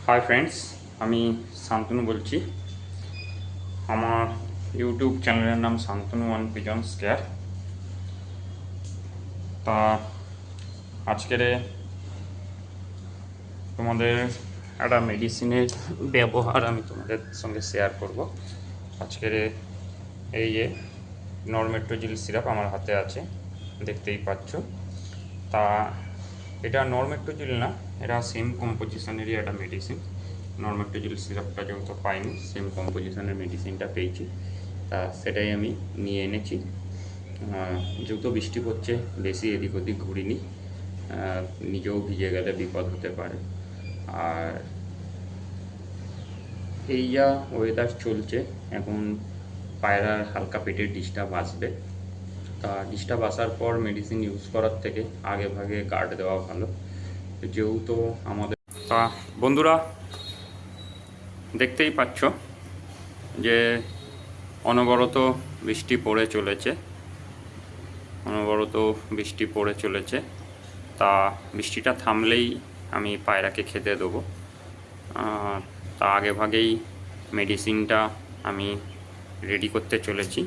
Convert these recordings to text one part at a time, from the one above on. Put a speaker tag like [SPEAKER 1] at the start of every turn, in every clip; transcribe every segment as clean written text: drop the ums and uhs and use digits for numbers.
[SPEAKER 1] Hi friends, আমি শান্তনু বলছি। আমার ইউটিউব চ্যানেলের নাম শান্তনু ওয়ান পিজন স্কেয়ার। তা আজকের তোমাদের একটা মেডিসিনের ব্যবহার আমি তোমাদের সঙ্গে শেয়ার করব। আজকের এই যে নরমেট্রোজিল সিরাপ আমার হাতে আছে, দেখতেই পাচ্ছ। তা এটা নরমেট্রোজিল না, এটা সেম কম্পোজিশনেরই একটা মেডিসিন। নরমেট্রোজিল সিরাপটা যেহেতু পাইনি, সেম কম্পোজিশনের মেডিসিনটা পেয়েছি, তা সেটাই আমি নিয়ে এনেছি। যেহেতু বৃষ্টি পড়ছে, বেশি এদিক ওদিক ঘুরিনি, নিজেও ভিজে গেলে বিপদ হতে পারে। আর এই যা ওয়েদার চলছে এখন, পায়রার হালকা পেটের ডিস্টার্ব আসবে। তা ডিস্টার্ব আসার পর মেডিসিন ইউজ করার থেকে আগে ভাগে গার্ড দেওয়া ভালো। যেহেতু আমাদের তা বন্ধুরা দেখতেই পাচ্ছ যে অনবরত বৃষ্টি পড়ে চলেছে, তা বৃষ্টিটা থামলেই আমি পায়রাকে খেতে দেবো। তা আগে ভাগেই মেডিসিনটা আমি রেডি করতে চলেছি।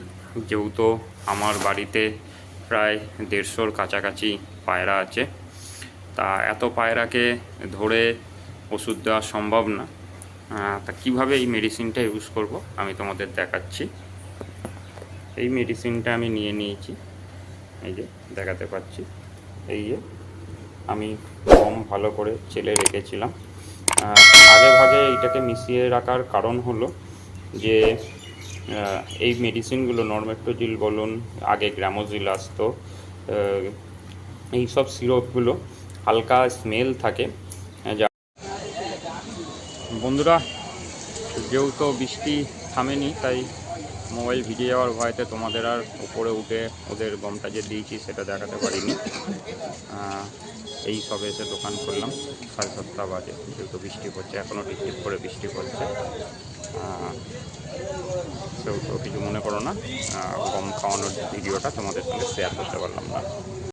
[SPEAKER 1] যেহেতু আমার বাড়িতে প্রায় 150-র কাছাকাছি পায়রা আছে, তা এত পায়রাকে ধরে ওষুধ দেওয়া সম্ভব না। তা কীভাবে এই মেডিসিনটা ইউজ করব আমি তোমাদের দেখাচ্ছি। এই মেডিসিনটা আমি নিয়ে নিয়েছি, এই যে দেখাতে পাচ্ছি। এই যে আমি গম ভালো করে চেলে রেখেছিলাম। আগে ভাগে এইটাকে মিশিয়ে রাখার কারণ হলো যে এই মেডিসিনগুলো নরমেট্রোজিল বলুন, আগে গ্রামোজিল আসতো, এই সব সিরপগুলো হালকা স্মেল থাকে। যা বন্ধুরা, যেহেতু বৃষ্টি থামেনি, তাই মোবাইল ভিজে যাওয়ার ভয়তে তোমাদের আর উপরে উঠে ওদের গমটা যে দিয়েছি সেটা দেখাতে পারিনি। এই সবে এসে দোকান করলাম, 7:30 বাজে। যেহেতু বৃষ্টি পড়ছে, এখনও টিপটিপ করে বৃষ্টি পড়ছে, সেহেতু কিছু মনে করো না, গম খাওয়ানোর ভিডিওটা তোমাদের সঙ্গে শেয়ার করতে পারলাম না।